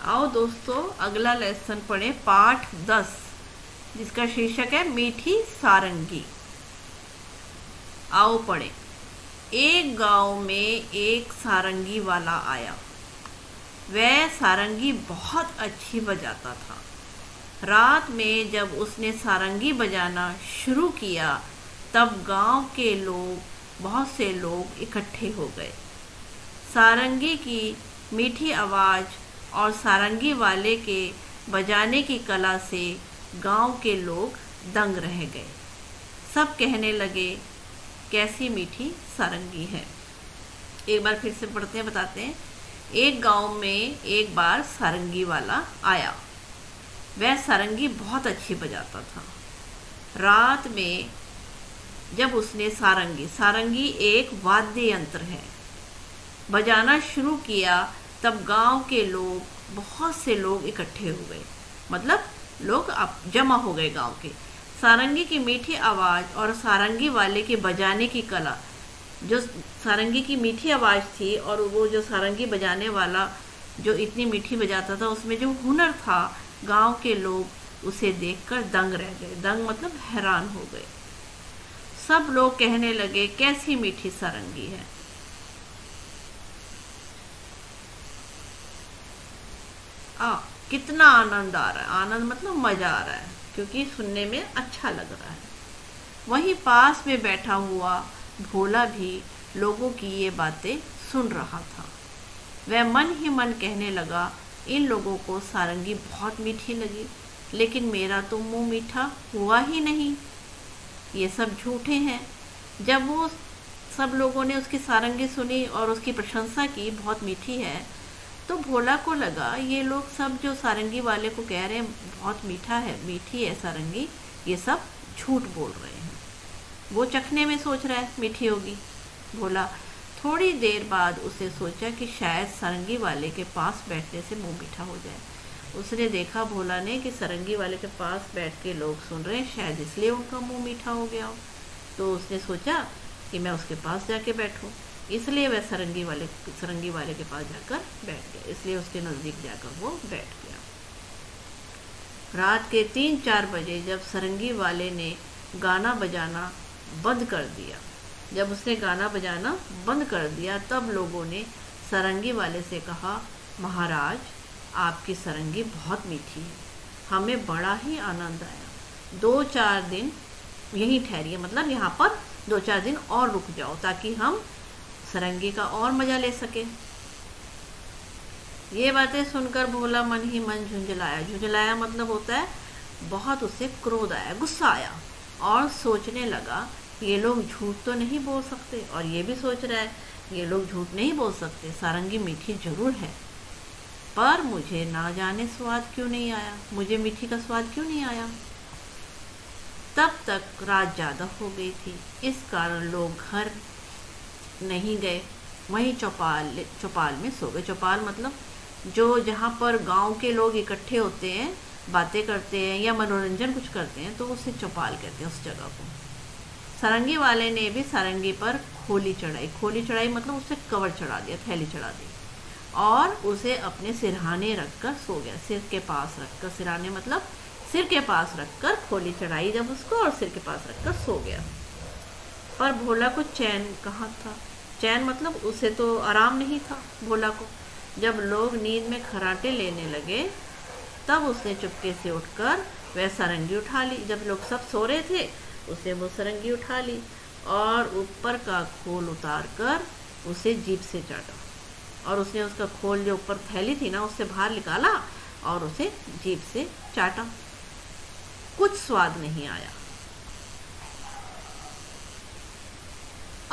आओ दोस्तों, अगला लेसन पढ़े पाठ 10, जिसका शीर्षक है मीठी सारंगी। आओ पढ़े। एक गांव में एक सारंगी वाला आया। वह सारंगी बहुत अच्छी बजाता था। रात में जब उसने सारंगी बजाना शुरू किया तब गांव के बहुत से लोग इकट्ठे हो गए। सारंगी की मीठी आवाज़ और सारंगी वाले के बजाने की कला से गांव के लोग दंग रह गए। सब कहने लगे, कैसी मीठी सारंगी है। एक बार फिर से पढ़ते हैं, बताते हैं। एक गांव में एक बार सारंगी वाला आया। वह सारंगी बहुत अच्छी बजाता था। रात में जब उसने सारंगी एक वाद्य यंत्र है, बजाना शुरू किया तब गांव के बहुत से लोग इकट्ठे हो गए। मतलब लोग अब जमा हो गए गांव के। सारंगी की मीठी आवाज़ और सारंगी वाले के बजाने की कला, जो सारंगी की मीठी आवाज़ थी और वो जो सारंगी बजाने वाला जो इतनी मीठी बजाता था, उसमें जो हुनर था, गांव के लोग उसे देखकर दंग रह गए। दंग मतलब हैरान हो गए। सब लोग कहने लगे, कैसी मीठी सारंगी है। कितना आनंद आ रहा है। आनंद मतलब मजा आ रहा है, क्योंकि सुनने में अच्छा लग रहा है। वहीं पास में बैठा हुआ भोला भी लोगों की ये बातें सुन रहा था। वह मन ही मन कहने लगा, इन लोगों को सारंगी बहुत मीठी लगी, लेकिन मेरा तो मुंह मीठा हुआ ही नहीं। ये सब झूठे हैं। जब वो सब लोगों ने उसकी सारंगी सुनी और उसकी प्रशंसा की, बहुत मीठी है, तो भोला को लगा ये लोग सब जो सारंगी वाले को कह रहे हैं बहुत मीठी है सारंगी, ये सब झूठ बोल रहे हैं। वो चखने में सोच रहा है मीठी होगी। भोला थोड़ी देर बाद उसे सोचा कि शायद सारंगी वाले के पास बैठने से मुंह मीठा हो जाए। उसने देखा भोला ने कि सारंगी वाले के पास बैठ के लोग सुन रहे हैं, शायद इसलिए उनका मुंह मीठा हो गया हो। तो उसने सोचा कि मैं उसके पास जाके बैठूं। इसलिए वह सारंगी वाले के पास जाकर बैठ गया। इसलिए उसके नज़दीक जाकर वो बैठ गया। रात के 3-4 बजे जब सारंगी वाले ने गाना बजाना बंद कर दिया, जब उसने गाना बजाना बंद कर दिया, तब लोगों ने सारंगी वाले से कहा, महाराज, आपकी सारंगी बहुत मीठी है। हमें बड़ा ही आनंद आया। 2-4 दिन यहीं ठहरिए, मतलब यहाँ पर 2-4 दिन और रुक जाओ, ताकि हम सारंगी का और मजा ले सके। ये बातें सुनकर भोला मन ही मन झुंझलाया मतलब होता है बहुत उसे क्रोध आया, गुस्सा आया, और सोचने लगा ये लोग झूठ तो नहीं बोल सकते। और ये भी सोच रहा है ये लोग झूठ नहीं बोल सकते, सारंगी मीठी जरूर है, पर मुझे ना जाने स्वाद क्यों नहीं आया, मुझे मीठी का स्वाद क्यों नहीं आया। तब तक रात ज़्यादा हो गई थी। इस कारण लोग घर नहीं गए, वहीं चौपाल में सो गए। चौपाल मतलब जहाँ पर गांव के लोग इकट्ठे होते हैं, बातें करते हैं या मनोरंजन कुछ करते हैं, तो उसे चौपाल कहते हैं उस जगह को। सारंगी वाले ने भी सारंगी पर खोली चढ़ाई मतलब उसे कवर चढ़ा दिया, थैली चढ़ा दी, और उसे अपने सिरहाने रखकर सो गया। सिर के पास रखकर, सिरहाने मतलब सिर के पास रखकर खोली चढ़ाई जब उसको, और सिर के पास रखकर सो गया। पर भोला को चैन कहाँ था। चैन मतलब उसे तो आराम नहीं था भोला को। जब लोग नींद में खर्राटे लेने लगे तब उसने चुपके से उठकर वह सारंगी उठा ली। जब लोग सब सो रहे थे, उसने वो सारंगी उठा ली और ऊपर का खोल उतार कर उसे जीभ से चाटा। और उसने उसका खोल जो ऊपर थैली थी ना, उससे बाहर निकाला और उसे जीभ से चाटा। कुछ स्वाद नहीं आया।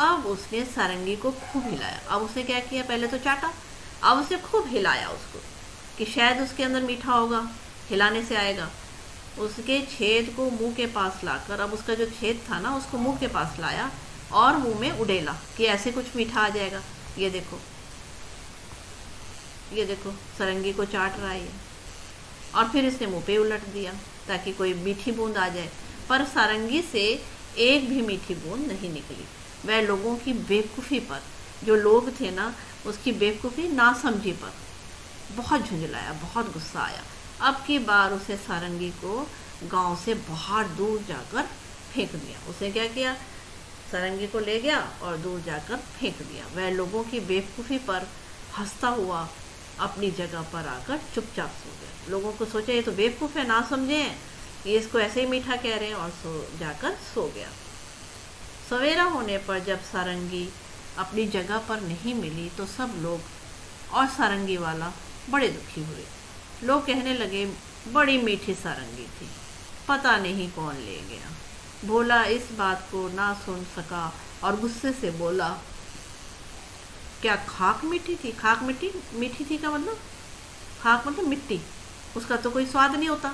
अब उसने सारंगी को खूब हिलाया। अब उसने क्या किया, पहले तो चाटा, अब उसे खूब हिलाया उसको, कि शायद उसके अंदर मीठा होगा, हिलाने से आएगा। उसके छेद को मुंह के पास लाकर, अब उसका जो छेद था ना, उसको मुंह के पास लाया और मुंह में उड़ेला कि ऐसे कुछ मीठा आ जाएगा। ये देखो सारंगी को चाट रहा है। और फिर इसने मुंह पे उलट दिया ताकि कोई मीठी बूंद आ जाए, पर सारंगी से एक भी मीठी बूंद नहीं निकली। वह लोगों की बेवकूफ़ी पर, जो लोग थे ना, उसकी बेवकूफ़ी नासमझी पर बहुत झुंझलाया, बहुत गुस्सा आया। अब की बार उसे सारंगी को गांव से बाहर दूर जाकर फेंक दिया। उसे क्या किया, सारंगी को ले गया और दूर जाकर फेंक दिया। वह लोगों की बेवकूफ़ी पर हंसता हुआ अपनी जगह पर आकर चुपचाप सो गया। लोगों को सोचा ये तो बेवकूफ़ है, ना समझे, ये इसको ऐसे ही मीठा कह रहे हैं, और जाकर सो गया। सवेरा होने पर जब सारंगी अपनी जगह पर नहीं मिली तो सब लोग और सारंगी वाला बड़े दुखी हुए। लोग कहने लगे बड़ी मीठी सारंगी थी, पता नहीं कौन ले गया। भोला इस बात को ना सुन सका और गुस्से से बोला, क्या खाक मीठी थी? खाक मीठी थी का मतलब, खाक मतलब मिट्टी, उसका तो कोई स्वाद नहीं होता।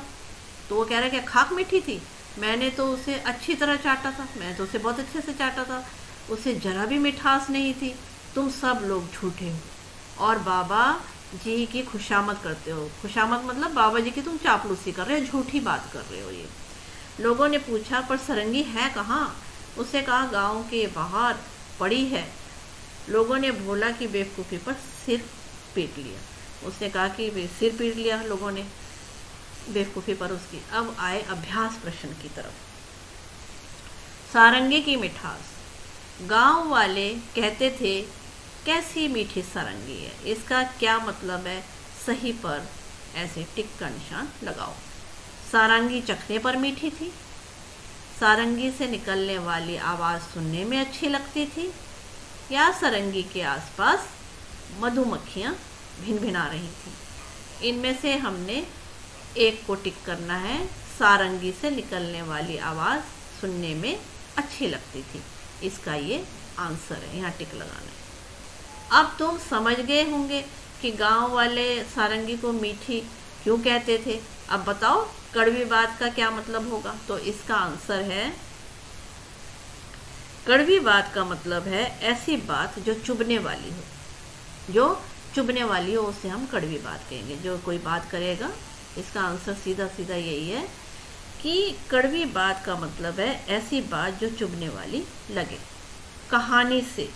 तो वो कह रहा है क्या खाक मीठी थी? मैंने तो उसे अच्छी तरह चाटा था, मैं तो उसे बहुत अच्छे से चाटा था, उसे जरा भी मिठास नहीं थी। तुम सब लोग झूठे हो और बाबा जी की खुशामद करते हो। खुशामद मतलब बाबा जी की तुम चापलूसी कर रहे हो, झूठी बात कर रहे हो। ये लोगों ने पूछा पर सारंगी है कहाँ? उसे कहा गांव के बाहर पड़ी है। लोगों ने भोला की बेवकूफ़ी पर सिर पीट लिया। उसने कहा कि सिर पीट लिया लोगों ने बेवकूफ़ी पर उसकी। अब आए अभ्यास प्रश्न की तरफ। सारंगी की मिठास। गांव वाले कहते थे कैसी मीठी सारंगी है, इसका क्या मतलब है? सही पर ऐसे टिक का निशान लगाओ। सारंगी चखने पर मीठी थी, सारंगी से निकलने वाली आवाज़ सुनने में अच्छी लगती थी, या सारंगी के आसपास मधुमक्खियाँ भिनभिना रही थी। इनमें से हमने एक को टिक करना है। सारंगी से निकलने वाली आवाज़ सुनने में अच्छी लगती थी, इसका ये आंसर है, यहाँ टिक लगाना है। अब तुम समझ गए होंगे कि गांव वाले सारंगी को मीठी क्यों कहते थे। अब बताओ कड़वी बात का क्या मतलब होगा? तो इसका आंसर है, कड़वी बात का मतलब है ऐसी बात जो चुभने वाली हो, जो चुभने वाली हो उसे हम कड़वी बात कहेंगे। जो कोई बात करेगा, इसका आंसर सीधा सीधा यही है कि कड़वी बात का मतलब है ऐसी बात जो चुभने वाली लगे। कहानी से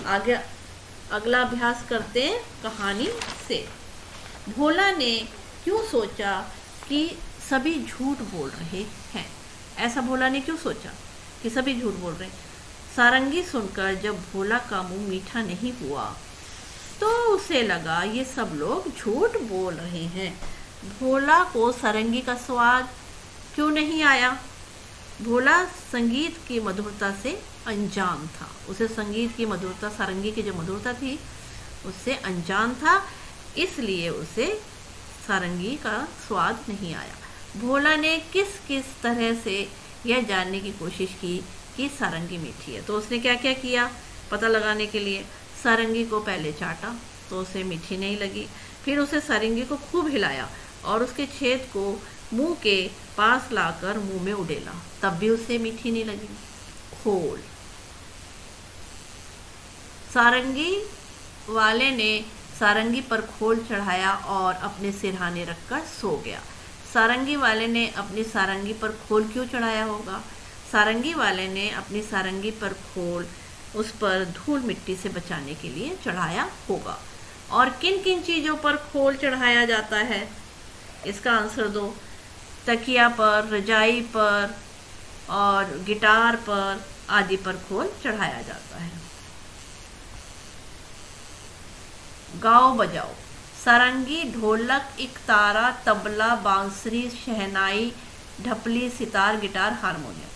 आगे अगला अभ्यास करते हैं, कहानी से। भोला ने क्यों सोचा कि सभी झूठ बोल रहे हैं? ऐसा भोला ने क्यों सोचा कि सभी झूठ बोल रहे हैं? सारंगी सुनकर जब भोला का मुंह मीठा नहीं हुआ तो उसे लगा ये सब लोग झूठ बोल रहे हैं। भोला को सारंगी का स्वाद क्यों नहीं आया? भोला संगीत की मधुरता से अनजान था। उसे संगीत की मधुरता, सारंगी की जो मधुरता थी उससे अनजान था, इसलिए उसे सारंगी का स्वाद नहीं आया। भोला ने किस किस तरह से यह जानने की कोशिश की कि सारंगी मीठी है। तो उसने क्या क्या किया पता लगाने के लिए? सारंगी को पहले चाटा तो उसे मीठी नहीं लगी, फिर उसे सारंगी को खूब हिलाया और उसके छेद को मुंह के पास लाकर मुंह में उड़ेला, तब भी उसे मीठी नहीं लगी। खोल। सारंगी वाले ने सारंगी पर खोल चढ़ाया और अपने सिरहाने रखकर सो गया। सारंगी वाले ने अपनी सारंगी पर खोल क्यों चढ़ाया होगा? सारंगी वाले ने अपनी सारंगी पर खोल उस पर धूल मिट्टी से बचाने के लिए चढ़ाया होगा। और किन किन चीज़ों पर खोल चढ़ाया जाता है? इसका आंसर दो। तकिया पर, रजाई पर और गिटार पर आदि पर खोल चढ़ाया जाता है। गाओ बजाओ। सारंगी, ढोलक, इकतारा, तबला, बांसुरी, शहनाई, ढपली, सितार, गिटार, हारमोनियम।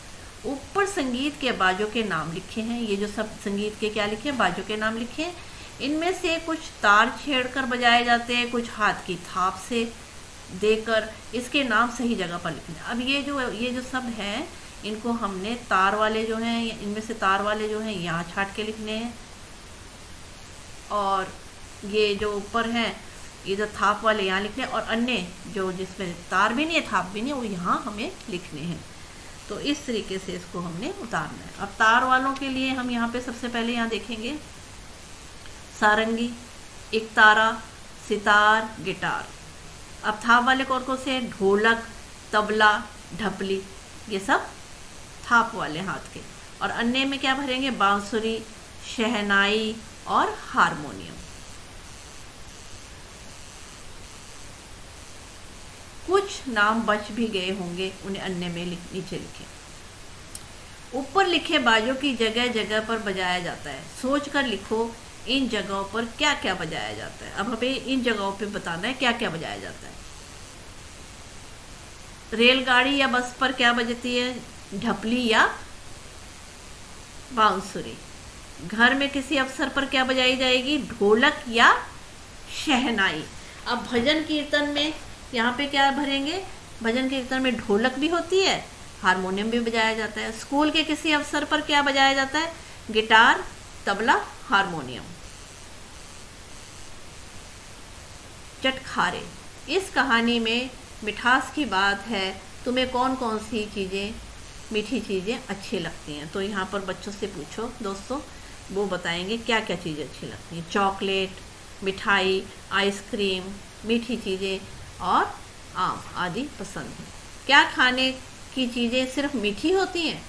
ऊपर संगीत के बाजों के नाम लिखे हैं। ये जो सब संगीत के क्या लिखे हैं? बाजों के नाम लिखे हैं। इनमें से कुछ तार छेड़कर बजाए जाते हैं, कुछ हाथ की थाप से देकर। इसके नाम सही जगह पर लिखने। अब ये जो सब हैं, इनको हमने तार वाले जो हैं, इनमें से तार वाले जो हैं यहाँ छाट के लिखने हैं, और ये जो ऊपर हैं ये जो थाप वाले यहाँ लिखने हैं, और अन्य जो जिसमें तार भी नहीं है थाप भी नहीं है वो यहाँ हमें लिखने हैं। तो इस तरीके से इसको हमने उतारना है। अब तार वालों के लिए हम यहाँ पे सबसे पहले यहाँ देखेंगे सारंगी, इकतारा, सितार, गिटार। अब थाप वाले कौन से? ढोलक, तबला, ढपली, ये सब थाप वाले हाथ के। और अन्य में क्या भरेंगे? बांसुरी, शहनाई और हारमोनियम। कुछ नाम बच भी गए होंगे, उन्हें अन्य में नीचे लिखें। ऊपर लिखे बाजों की जगह जगह पर बजाया जाता है। सोच कर लिखो इन जगहों पर क्या क्या बजाया जाता है। अब हमें इन जगहों पे बताना है क्या क्या बजाया जाता है। रेलगाड़ी या बस पर क्या बजती है? ढपली या बांसुरी। घर में किसी अवसर पर क्या बजाई जाएगी? ढोलक या शहनाई। अब भजन कीर्तन में यहाँ पे क्या भरेंगे? भजन कीर्तन में ढोलक भी होती है, हारमोनियम भी बजाया जाता है। स्कूल के किसी अवसर पर क्या बजाया जाता है? Guitar, tabla, harmonium. चटखारे। इस कहानी में मिठास की बात है। तुम्हें कौन कौन सी चीज़ें, मीठी चीज़ें अच्छी लगती हैं? तो यहाँ पर बच्चों से पूछो दोस्तों, वो बताएंगे क्या क्या चीज़ें अच्छी लगती हैं। चॉकलेट, मिठाई, आइसक्रीम, मीठी चीज़ें और आम आदि पसंद है। क्या खाने की चीज़ें सिर्फ मीठी होती हैं?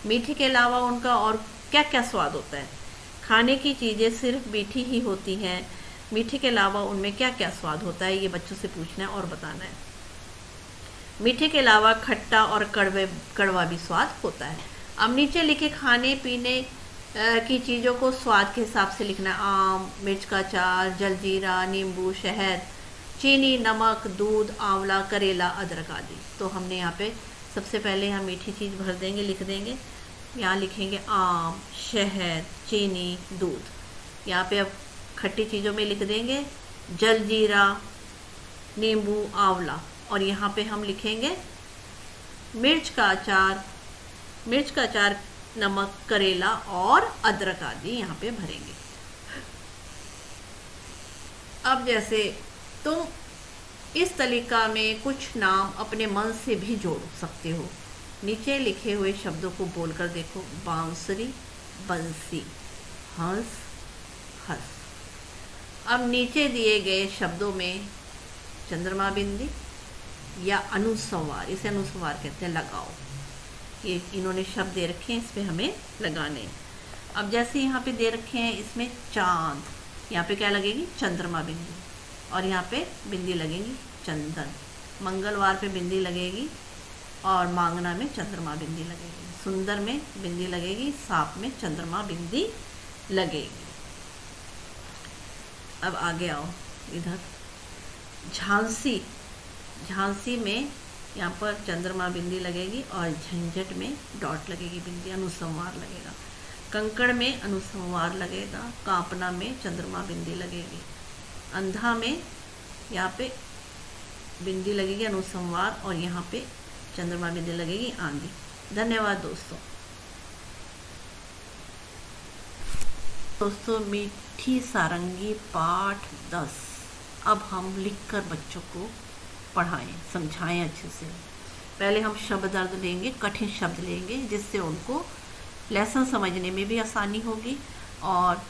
मीठी के अलावा उनका और क्या क्या स्वाद होता है? खाने की चीज़ें सिर्फ मीठी ही होती हैं, मीठे के अलावा उनमें क्या क्या स्वाद होता है? ये बच्चों से पूछना है और बताना है। मीठे के अलावा खट्टा और कड़वा भी स्वाद होता है। अब नीचे लिखे खाने पीने की चीज़ों को स्वाद के हिसाब से लिखना है। आम, मिर्च का अचार, जलजीरा, नींबू, शहद, चीनी, नमक, दूध, आंवला, करेला, अदरक आदि। तो हमने यहाँ पे सबसे पहले हम मीठी चीज़ भर देंगे, लिख देंगे। यहाँ लिखेंगे आम, शहद, चीनी, दूध। यहाँ पे अब खट्टी चीज़ों में लिख देंगे जलजीरा, नींबू, आंवला। और यहाँ पे हम लिखेंगे मिर्च का अचार, नमक, करेला और अदरक आदि यहाँ पे भरेंगे। अब जैसे तुम इस तालिका में कुछ नाम अपने मन से भी जोड़ सकते हो। नीचे लिखे हुए शब्दों को बोलकर देखो। बांसुरी, बंसी, हंस, हंस। अब नीचे दिए गए शब्दों में चंद्रमा बिंदी या अनुस्वार, इसे अनुस्वार कहते हैं, लगाओ। ये इन्होंने शब्द दे रखे हैं, इस पे हमें लगाने। अब जैसे यहाँ पे दे रखे हैं इसमें चांद, यहाँ पे क्या लगेगी? चंद्रमा बिंदी। और यहाँ पे बिंदी लगेगी चंदन। मंगलवार पे बिंदी लगेगी और मांगना में चंद्रमा बिंदी लगेगी। सुंदर में बिंदी लगेगी, सांप में चंद्रमा बिंदी लगेगी। अब आगे आओ इधर। झांसी, झांसी में यहाँ पर चंद्रमा बिंदी लगेगी और झंझट में डॉट लगेगी बिंदी, अनुस्वार लगेगा। कंकड़ में अनुस्वार लगेगा, कांपना में चंद्रमा बिंदी लगेगी। अंधा में यहाँ पे बिंदी लगेगी अनुस्वार और यहाँ पे चंद्रमा बिंदी लगेगी, आंधी। धन्यवाद दोस्तों। मीठी सारंगी पाठ 10। अब हम लिखकर बच्चों को पढ़ाएं, समझाएं अच्छे से। पहले हम शब्द अर्थ लेंगे, कठिन शब्द लेंगे, जिससे उनको लेसन समझने में भी आसानी होगी और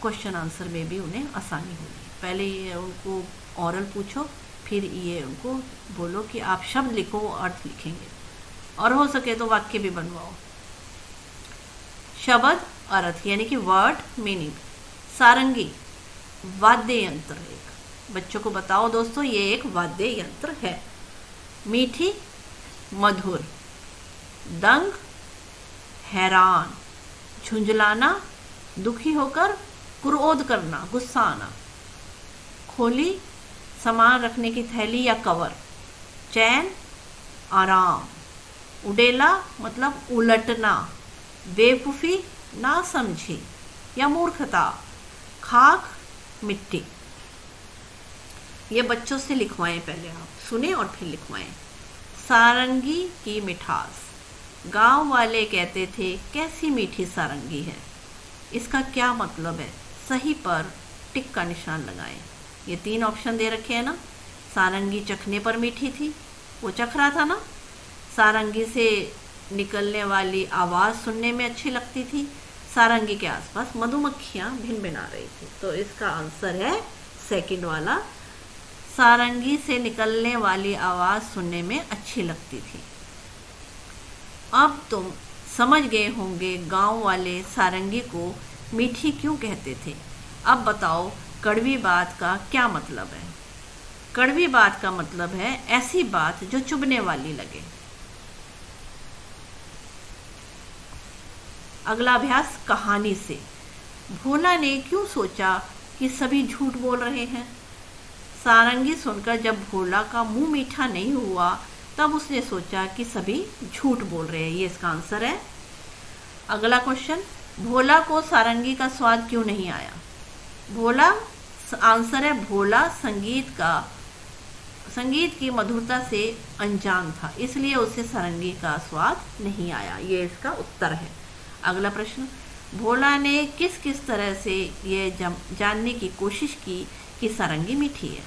क्वेश्चन आंसर में भी उन्हें आसानी होगी। पहले ये उनको ओरल पूछो, फिर ये उनको बोलो कि आप शब्द लिखो, वो अर्थ लिखेंगे, और हो सके तो वाक्य भी बनवाओ। शब्द अर्थ यानी कि वर्ड मीनिंग। सारंगी वाद्य यंत्र, एक बच्चों को बताओ दोस्तों ये एक वाद्य यंत्र है। मीठी मधुर, दंग हैरान, झुंझलाना दुखी होकर, क्रोध करना गुस्सा आना। खोली सामान रखने की थैली या कवर। चैन आराम। उडेला मतलब उलटना, बेवकूफ़ी ना समझी या मूर्खता। खाक मिट्टी। ये बच्चों से लिखवाएं, पहले आप सुने और फिर लिखवाएं। सारंगी की मिठास, गांव वाले कहते थे कैसी मीठी सारंगी है। इसका क्या मतलब है? सही पर टिक का निशान लगाएं। ये 3 ऑप्शन दे रखे हैं ना। सारंगी चखने पर मीठी थी, वो चख रहा था ना। सारंगी से निकलने वाली आवाज़ सुनने में अच्छी लगती थी। सारंगी के आसपास मधुमक्खियाँ भिनभिना रही थी। तो इसका आंसर है सेकंड वाला, सारंगी से निकलने वाली आवाज़ सुनने में अच्छी लगती थी। अब तुम समझ गए होंगे गांव वाले सारंगी को मीठी क्यों कहते थे। अब बताओ कड़वी बात का क्या मतलब है। कड़वी बात का मतलब है ऐसी बात जो चुभने वाली लगे। अगला अभ्यास कहानी से। भोला ने क्यों सोचा कि सभी झूठ बोल रहे हैं? सारंगी सुनकर जब भोला का मुंह मीठा नहीं हुआ तब उसने सोचा कि सभी झूठ बोल रहे हैं। ये इसका आंसर है। अगला क्वेश्चन, भोला को सारंगी का स्वाद क्यों नहीं आया? भोला, आंसर है भोला संगीत की मधुरता से अनजान था, इसलिए उसे सारंगी का स्वाद नहीं आया। ये इसका उत्तर है। अगला प्रश्न, भोला ने किस किस तरह से ये जानने की कोशिश की कि सारंगी मीठी है?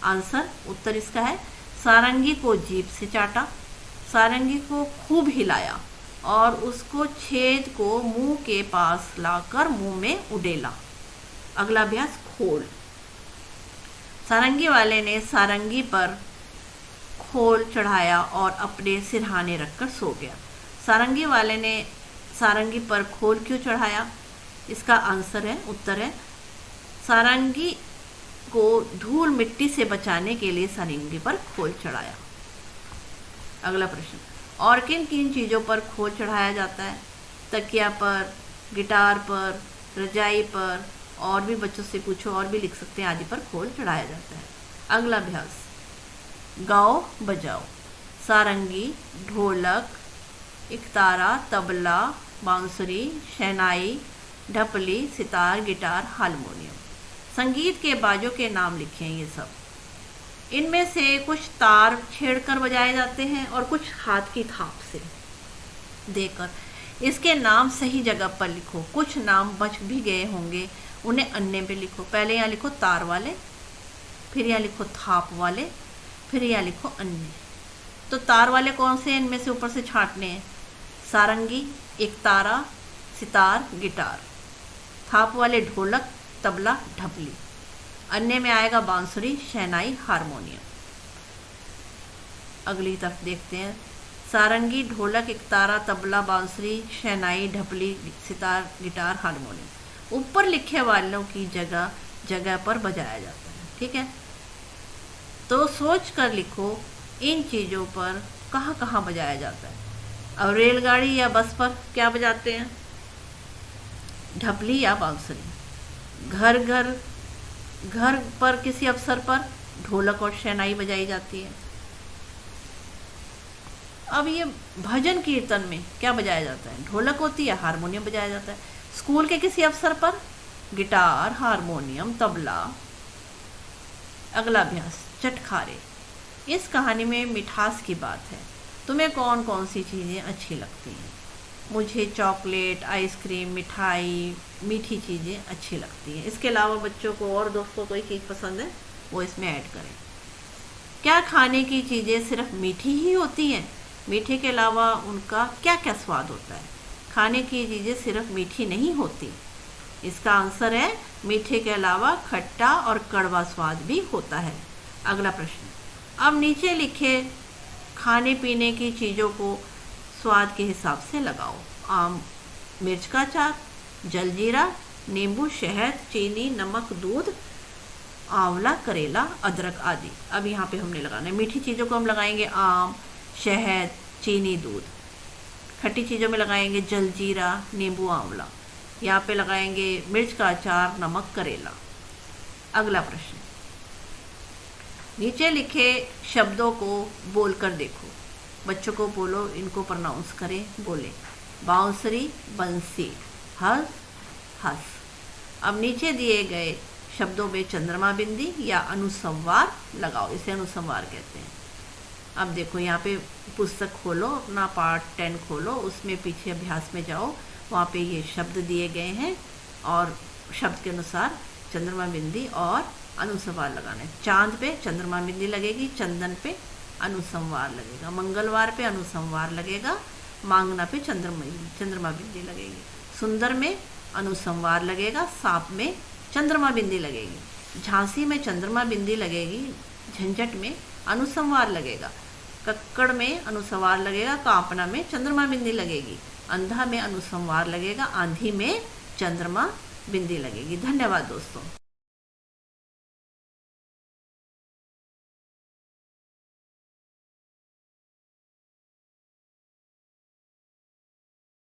आंसर, उत्तर इसका है सारंगी को जीभ से चाटा, सारंगी को खूब हिलाया और उसको छेद को मुंह के पास लाकर मुंह में उडेला। अगला अभ्यास खोल। सारंगी वाले ने सारंगी पर खोल चढ़ाया और अपने सिरहाने रखकर सो गया। सारंगी वाले ने सारंगी पर खोल क्यों चढ़ाया? इसका आंसर है, उत्तर है सारंगी को धूल मिट्टी से बचाने के लिए सारंगी पर खोल चढ़ाया। अगला प्रश्न, और किन किन चीज़ों पर खोल चढ़ाया जाता है? तकिया पर, गिटार पर, रजाई पर, और भी बच्चों से पूछो और भी लिख सकते हैं, आदि पर खोल चढ़ाया जाता है। अगला अभ्यास, गाओ बजाओ। सारंगी, ढोलक, इकतारा, तबला, बांसुरी, शहनाई, ढपली, सितार, गिटार, हारमोनियम। संगीत के बाजों के नाम लिखे हैं ये सब। इनमें से कुछ तार छेड़कर बजाए जाते हैं और कुछ हाथ की थाप से देकर। इसके नाम सही जगह पर लिखो। कुछ नाम बच भी गए होंगे, उन्हें अन्य पे लिखो। पहले यहाँ लिखो तार वाले, फिर यहाँ लिखो थाप वाले, फिर यहाँ लिखो अन्य। तो तार वाले कौन से हैं? इनमें से ऊपर से छांटने हैं। सारंगी, एकतारा, सितार, गिटार। थाप वाले ढोलक, तबला, ढपली। अन्य में आएगा बांसुरी, शहनाई, हारमोनियम। अगली तरफ देखते हैं। सारंगी, ढोलक, एकतारा, तबला, बांसुरी, शहनाई, ढपली, सितार, गिटार, हारमोनियम। ऊपर लिखे वालों की जगह जगह पर बजाया जाता है। ठीक है, तो सोच कर लिखो इन चीज़ों पर कहाँ कहाँ बजाया जाता है। और रेलगाड़ी या बस पर क्या बजाते हैं? ढपली या बांसुरी। घर पर किसी अवसर पर ढोलक और शहनाई बजाई जाती है। अब ये भजन कीर्तन में क्या बजाया जाता है? ढोलक होती है, हारमोनियम बजाया जाता है। स्कूल के किसी अवसर पर गिटार, हारमोनियम, तबला। अगला अभ्यास, चटखारे। इस कहानी में मिठास की बात है। तुम्हें कौन कौन सी चीज़ें अच्छी लगती हैं? मुझे चॉकलेट, आइसक्रीम, मिठाई, मीठी चीज़ें अच्छी लगती हैं। इसके अलावा बच्चों को और दोस्तों कोई चीज़ पसंद है वो इसमें ऐड करें। क्या खाने की चीज़ें सिर्फ मीठी ही होती हैं? मीठे के अलावा उनका क्या क्या स्वाद होता है? खाने की चीज़ें सिर्फ मीठी नहीं होती। इसका आंसर है मीठे के अलावा खट्टा और कड़वा स्वाद भी होता है। अगला प्रश्न, अब नीचे लिखे खाने पीने की चीज़ों को स्वाद के हिसाब से लगाओ। आम, मिर्च का अचार, जलजीरा, नींबू, शहद, चीनी, नमक, दूध, आंवला, करेला, अदरक आदि। अब यहाँ पे हमने लगाना है। मीठी चीज़ों को हम लगाएंगे आम, शहद, चीनी, दूध। खट्टी चीज़ों में लगाएंगे जलजीरा, नींबू, आंवला। यहाँ पे लगाएंगे मिर्च का अचार, नमक, करेला। अगला प्रश्न, नीचे लिखे शब्दों को बोलकर देखो। बच्चों को बोलो, इनको प्रोनाउंस करें, बोले। बांसुरी, बंसी, हंस, हंस। अब नीचे दिए गए शब्दों में चंद्रमा बिंदी या अनुस्वार लगाओ। इसे अनुस्वार कहते हैं। अब देखो यहाँ पे पुस्तक खोलो, अपना पार्ट 10 खोलो, उसमें पीछे अभ्यास में जाओ। वहाँ पे ये शब्द दिए गए हैं और शब्द के अनुसार चंद्रमा बिंदी और अनुस्वार लगाना है। चांद पे चंद्रमा बिंदी लगेगी, चंदन पे अनुस्वार लगेगा, मंगलवार पे अनुस्वार लगेगा, मांगना पे चंद्रमा बिंदी लगेगी, सुंदर में अनुस्वार लगेगा, सांप में चंद्रमा बिंदी लगेगी, झांसी में चंद्रमा बिंदी लगेगी, झंझट में अनुस्वार लगेगा, कक्कड़ में अनुस्वार लगेगा, कांपना में चंद्रमा बिंदी लगेगी, अंधा में अनुस्वार लगेगा, आंधी में चंद्रमा बिंदी लगेगी। धन्यवाद दोस्तों।